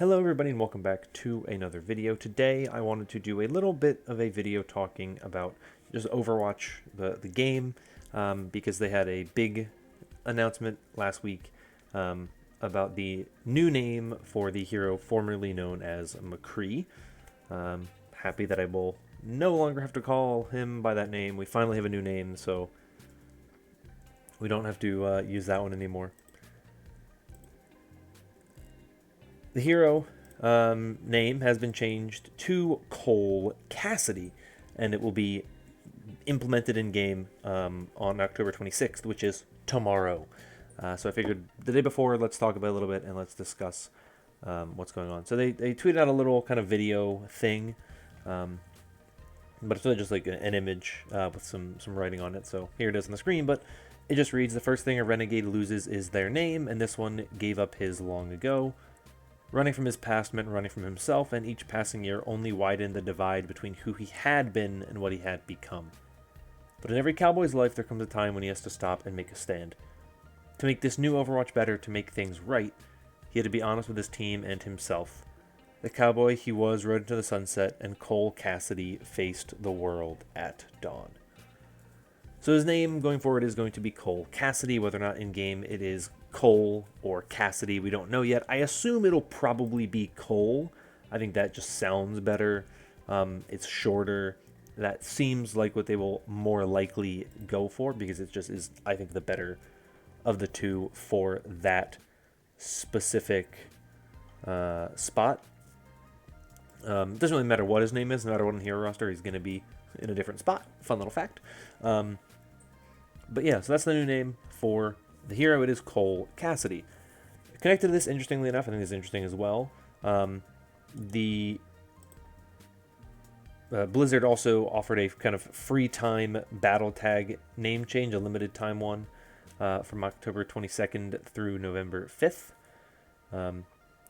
Hello everybody and welcome back to another video. Today I wanted to do a little bit of a video talking about just Overwatch, the game, because they had a big announcement last week about the new name for the hero formerly known as McCree. Happy that I will no longer have to call him by that name. We finally have a new name, so we don't have to use that one anymore. The hero name has been changed to Cole Cassidy, and it will be implemented in game on October 26th, which is tomorrow. So I figured the day before, let's talk about it a little bit and let's discuss what's going on. So they tweeted out a little kind of video thing, but it's really just like an image with some writing on it. So here it is on the screen, but it just reads, "The first thing a renegade loses is their name, and this one gave up his long ago. Running from his past meant running from himself, and each passing year only widened the divide between who he had been and what he had become. But in every cowboy's life, there comes a time when he has to stop and make a stand. To make this new Overwatch better, to make things right, he had to be honest with his team and himself. The cowboy he was rode into the sunset, and Cole Cassidy faced the world at dawn." So his name going forward is going to be Cole Cassidy. Whether or not in-game it is Cole or Cassidy, we don't know yet. I assume it'll probably be Cole. I think that just sounds better. It's shorter. That seems like what they will more likely go for, because it just is, I think, the better of the two for that specific spot. It doesn't really matter what his name is. No matter what on the hero roster, he's going to be in a different spot. Fun little fact. But yeah, so that's the new name for the hero. It is Cole Cassidy. Connected to this, interestingly enough, I think this is interesting as well. Blizzard also offered a kind of free time battle tag name change, a limited time one, from October 22nd through November 5th.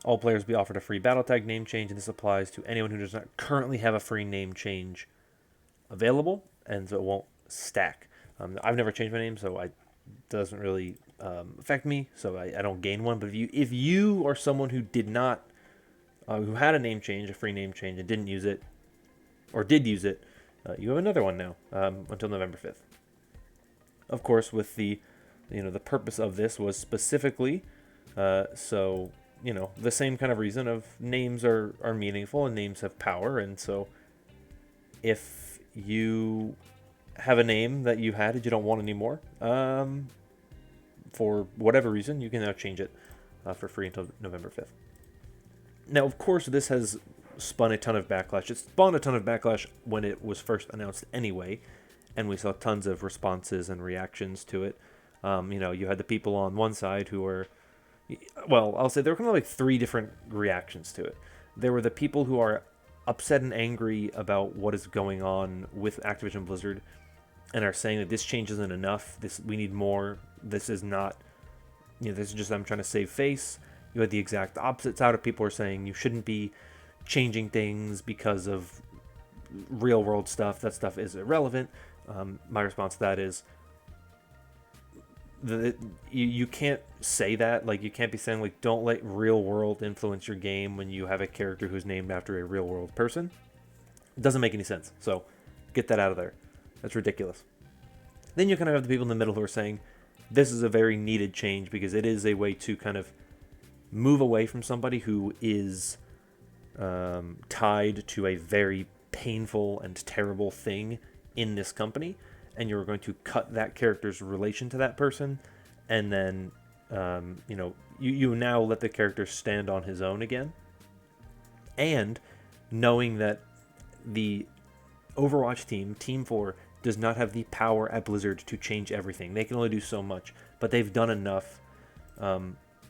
All players will be offered a free battle tag name change, and this applies to anyone who does not currently have a free name change available, and so it won't stack. I've never changed my name, so it doesn't really affect me, so I don't gain one. But if you are someone who did not, who had a name change, a free name change, and didn't use it, or did use it, you have another one now until November 5th. Of course, with the purpose of this was specifically so the same kind of reason of names are meaningful and names have power, and so if you have a name that you had that you don't want anymore, for whatever reason, you can now change it for free until November 5th. Now, of course, this has spun a ton of backlash. It spawned a ton of backlash when it was first announced anyway, and we saw tons of responses and reactions to it. You had the people on one side who were, well, I'll say there were kind of like three different reactions to it. There were the people who are upset and angry about what is going on with Activision Blizzard, and are saying that this change isn't enough. We need more. This is not, this is just them trying to save face. You had the exact opposite side of people who are saying you shouldn't be changing things because of real world stuff. That stuff is irrelevant. My response to that is you can't say that. Like, you can't be saying, like, don't let real world influence your game when you have a character who's named after a real world person. It doesn't make any sense. So get that out of there. That's ridiculous. Then you kind of have the people in the middle who are saying this is a very needed change because it is a way to kind of move away from somebody who is tied to a very painful and terrible thing in this company, and you're going to cut that character's relation to that person, and then you now let the character stand on his own again. And knowing that the Overwatch team, Team 4, does not have the power at Blizzard to change everything. They can only do so much, but they've done enough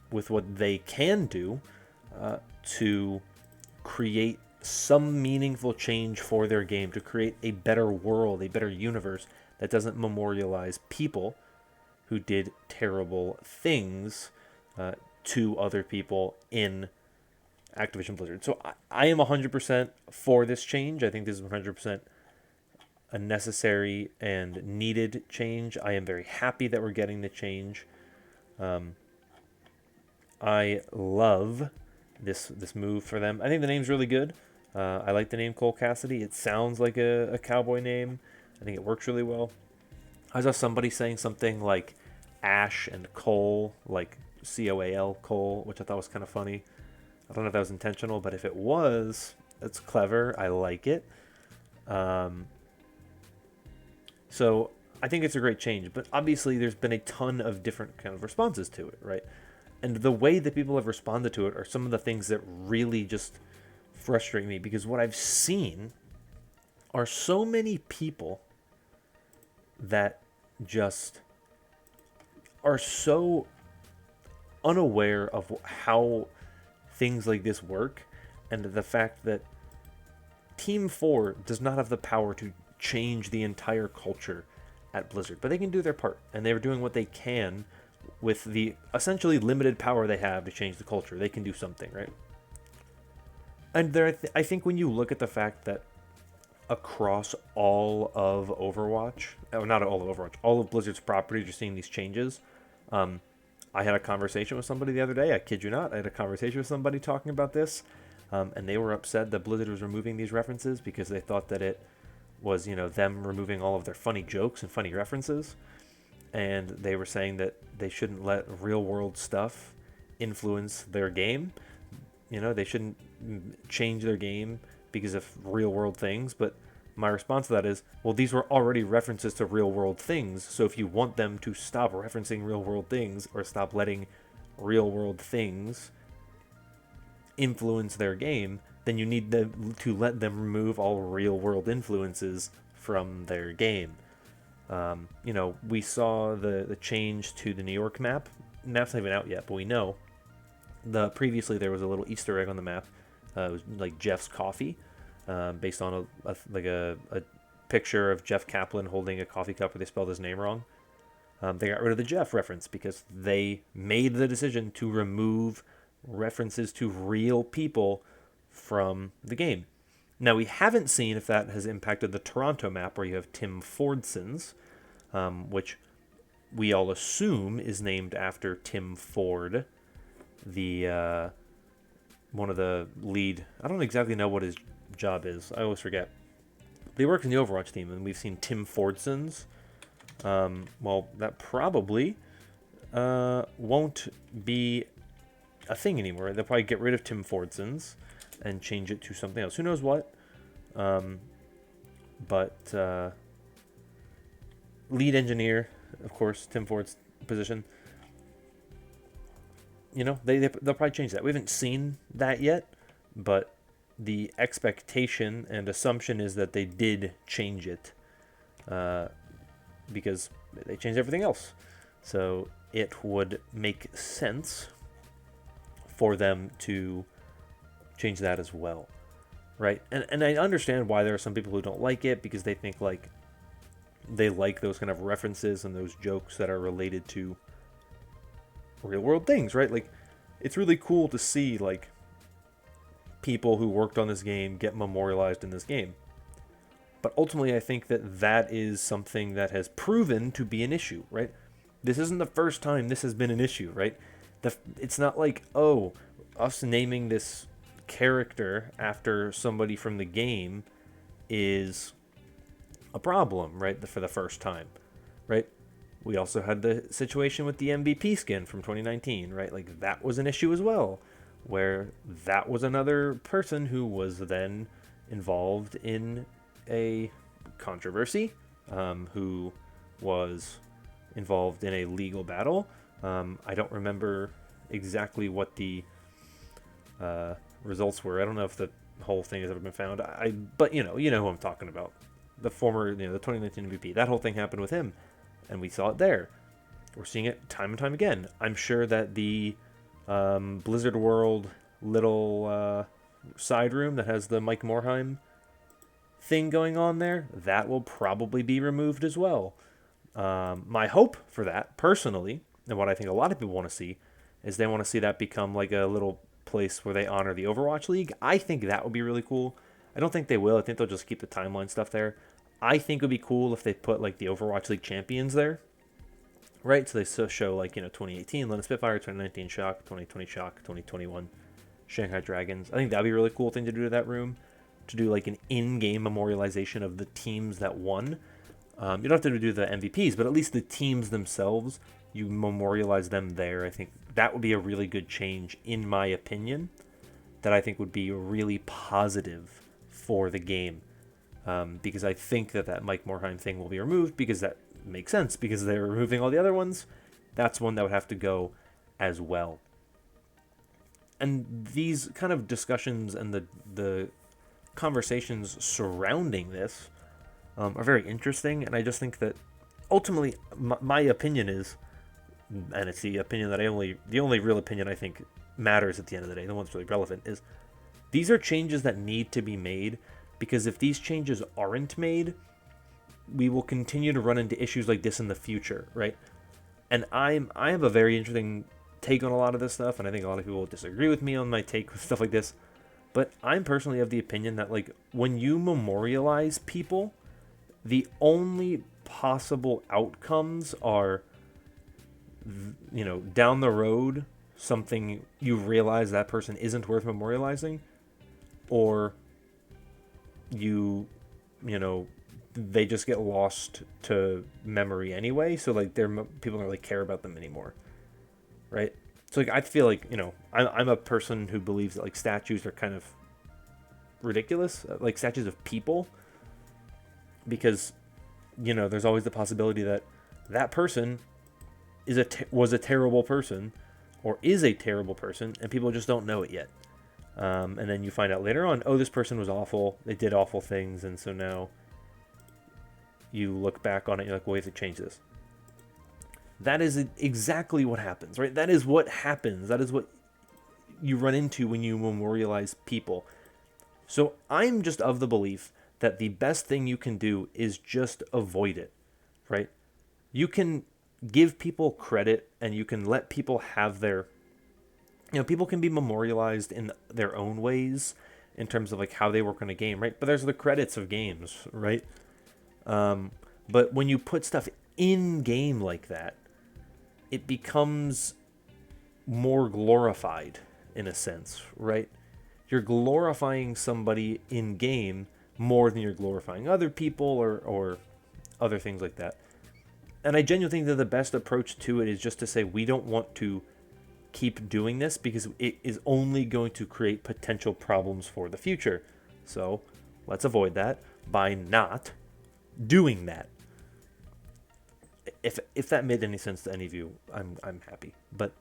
with what they can do to create some meaningful change for their game, to create a better world, a better universe that doesn't memorialize people who did terrible things to other people in Activision Blizzard. So I am 100% for this change. I think this is 100% a necessary and needed change. I am very happy that we're getting the change. I love this move for them. I think the name's really good. I like the name Cole Cassidy. It sounds like a cowboy name. I think it works really well. I saw somebody saying something like Ash and Cole, like Coal, Cole, which I thought was kind of funny. I don't know if that was intentional, but if it was, it's clever. I like it. So I think it's a great change, but obviously there's been a ton of different kind of responses to it, right? And the way that people have responded to it are some of the things that really just frustrate me, because what I've seen are so many people that just are so unaware of how things like this work, and the fact that Team 4 does not have the power to change the entire culture at Blizzard, but they can do their part, and they're doing what they can with the essentially limited power they have to change the culture. They can do something, right? And I think when you look at the fact that across all of Overwatch, or not all of Overwatch, all of Blizzard's properties are seeing these changes. I had a conversation with somebody the other day, I kid you not, I had a conversation with somebody talking about this, and they were upset that Blizzard was removing these references because they thought that it was, them removing all of their funny jokes and funny references. And they were saying that they shouldn't let real world stuff influence their game. They shouldn't change their game because of real world things. But my response to that is, well, these were already references to real world things. So if you want them to stop referencing real world things, or stop letting real world things influence their game, then you need to let them remove all real world influences from their game. We saw the change to the New York map. Map's not even out yet, but we know previously there was a little Easter egg on the map. It was like Jeff's coffee, based on a picture of Jeff Kaplan holding a coffee cup where they spelled his name wrong. They got rid of the Jeff reference because they made the decision to remove references to real people from the game. Now, we haven't seen if that has impacted the Toronto map, where you have Tim Fordson's, which we all assume is named after Tim Ford, the one of the lead. I don't exactly know what his job is. I always forget. But he works in the Overwatch team, and we've seen Tim Fordson's. Well, that probably won't be a thing anymore. They'll probably get rid of Tim Fordson's and change it to something else. Who knows what? But lead engineer, of course, Tim Ford's position. They'll probably change that. We haven't seen that yet, but the expectation and assumption is that they did change it, because they changed everything else. So it would make sense for them to change that as well, right? And I understand why there are some people who don't like it, because they think they like those kind of references and those jokes that are related to real world things, right? Like, it's really cool to see people who worked on this game get memorialized in this game. But ultimately, I think that is something that has proven to be an issue, right? This isn't the first time this has been an issue, right? It's not like, oh, us naming this character after somebody from the game is a problem, right? For the first time, right? We also had the situation with the MVP skin from 2019, right? Like, that was an issue as well, where that was another person who was then involved in a controversy, who was involved in a legal battle. I don't remember exactly what the results were. I don't know if the whole thing has ever been found. But you know who I'm talking about. The former, the 2019 MVP. That whole thing happened with him, and we saw it there. We're seeing it time and time again. I'm sure that the Blizzard World little side room that has the Mike Morhaime thing going on there, that will probably be removed as well. My hope for that, personally, and what I think a lot of people want to see, is they want to see that become like a little place where they honor the Overwatch League. I think that would be really cool. I don't think they will. I think they'll just keep the timeline stuff there. I think it would be cool if they put like the Overwatch League champions there, right? So they show 2018 Lena Spitfire, 2019 Shock, 2020 Shock, 2021 Shanghai Dragons. I think that'd be a really cool thing to do to that room, to do like an in-game memorialization of the teams that won. You don't have to do the MVPs, but at least the teams themselves, you memorialize them there. I think that would be a really good change, in my opinion, that I think would be really positive for the game. Because I think that Mike Morheim thing will be removed, because that makes sense, because they're removing all the other ones. That's one that would have to go as well. And these kind of discussions and the conversations surrounding this are very interesting, and I just think that ultimately my opinion is, and it's the opinion that the only real opinion I think matters at the end of the day, the one that's really relevant, is these are changes that need to be made, because if these changes aren't made, we will continue to run into issues like this in the future, right? And I have a very interesting take on a lot of this stuff, and I think a lot of people will disagree with me on my take with stuff like this, but I'm personally of the opinion that, like, when you memorialize people, the only possible outcomes are, you know, down the road, something you realize that person isn't worth memorializing, or you know, they just get lost to memory anyway, so like people don't really care about them anymore, right? So like I feel like, you know, I'm a person who believes that like statues are kind of ridiculous, like statues of people, because, you know, there's always the possibility that that person was a terrible person, or is a terrible person, and people just don't know it yet. And then you find out later on, oh, this person was awful, they did awful things, and so now you look back on it and you're like, well, we have to change this. That is exactly what happens, right? That is what happens. That is what you run into when you memorialize people. So I'm just of the belief that the best thing you can do is just avoid it, right? You can give people credit, and you can let people have their, you know, people can be memorialized in their own ways in terms of like how they work on a game, right? But there's the credits of games, right? But when you put stuff in game like that, it becomes more glorified in a sense, right? You're glorifying somebody in game more than you're glorifying other people or other things like that. And I genuinely think that the best approach to it is just to say, we don't want to keep doing this because it is only going to create potential problems for the future. So let's avoid that by not doing that. If that made any sense to any of you, I'm happy. But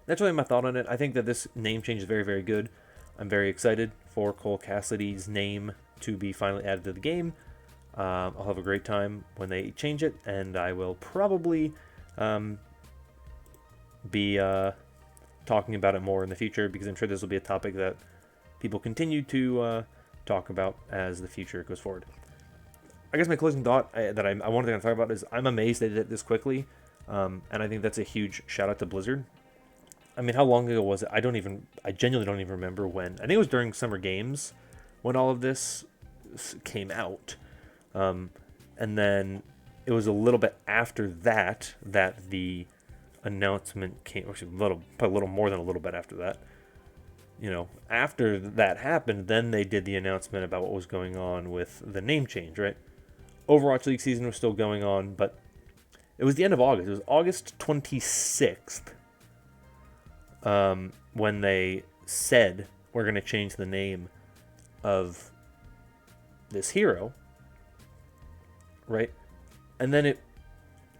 that's really my thought on it. I think that this name change is very, very good. I'm very excited for Cole Cassidy's name to be finally added to the game. I'll have a great time when they change it, and I will probably be talking about it more in the future, because I'm sure this will be a topic that people continue to talk about as the future goes forward. I guess my closing thought that I wanted to talk about is I'm amazed they did it this quickly, and I think that's a huge shout out to Blizzard. I mean, how long ago was it? I genuinely don't even remember when. I think it was during Summer Games when all of this came out. And then it was a little bit after that the announcement came, or probably a little more than a little bit after that. You know, after that happened, then they did the announcement about what was going on with the name change, right? Overwatch League season was still going on, but it was the end of August. It was August 26th when they said, we're going to change the name of this hero, right? And then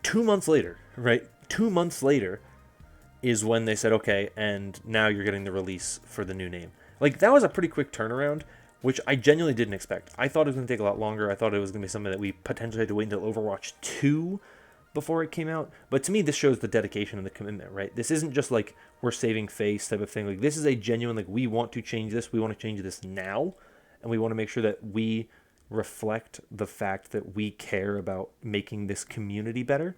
2 months later, right? 2 months later is when they said, okay, and now you're getting the release for the new name. Like, that was a pretty quick turnaround, which I genuinely didn't expect. I thought it was going to take a lot longer. I thought it was going to be something that we potentially had to wait until Overwatch 2 before it came out. But to me, this shows the dedication and the commitment, right? This isn't just like, we're saving face type of thing. Like, this is a genuine, like, we want to change this. We want to change this now. And we want to make sure that we reflect the fact that we care about making this community better.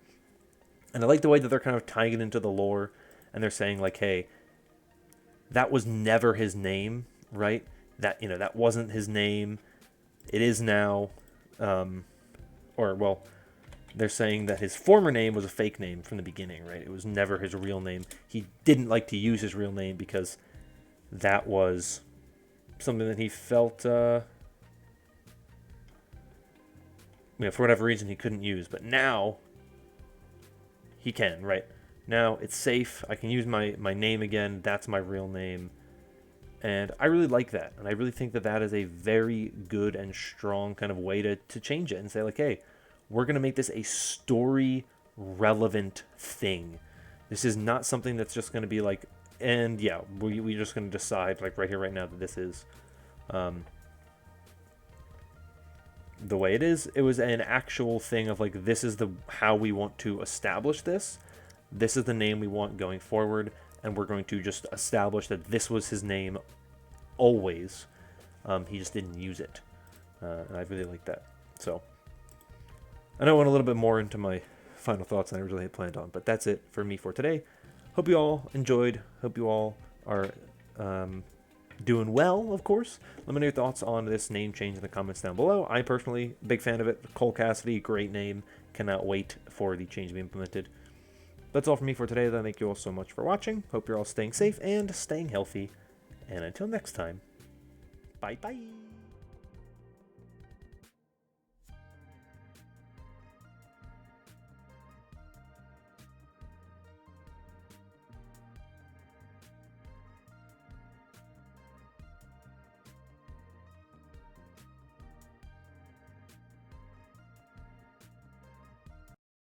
And I like the way that they're kind of tying it into the lore, and they're saying like, hey, that was never his name, right? That, you know, that wasn't his name. It is now. They're saying that his former name was a fake name from the beginning, right? It was never his real name. He didn't like to use his real name because that was something that he felt, for whatever reason he couldn't use. But now he can, right? Now it's safe. I can use my name again. That's my real name. And I really like that. And I really think that that is a very good and strong kind of way to change it and say, like, hey, we're going to make this a story relevant thing. This is not something that's just going to be like, and yeah, we're just going to decide, like, right here, right now, that this is the way it is. It was an actual thing of, like, this is how we want to establish this. This is the name we want going forward. And we're going to just establish that this was his name always. He just didn't use it. And I really like that. So, I know I went a little bit more into my final thoughts than I originally had planned on. But that's it for me for today. Hope you all enjoyed. Hope you all are doing well, of course. Let me know your thoughts on this name change in the comments down below. I personally, big fan of it. Cole Cassidy, great name. Cannot wait for the change to be implemented. That's all from me for today, though. Thank you all so much for watching. Hope you're all staying safe and staying healthy. And until next time, bye-bye.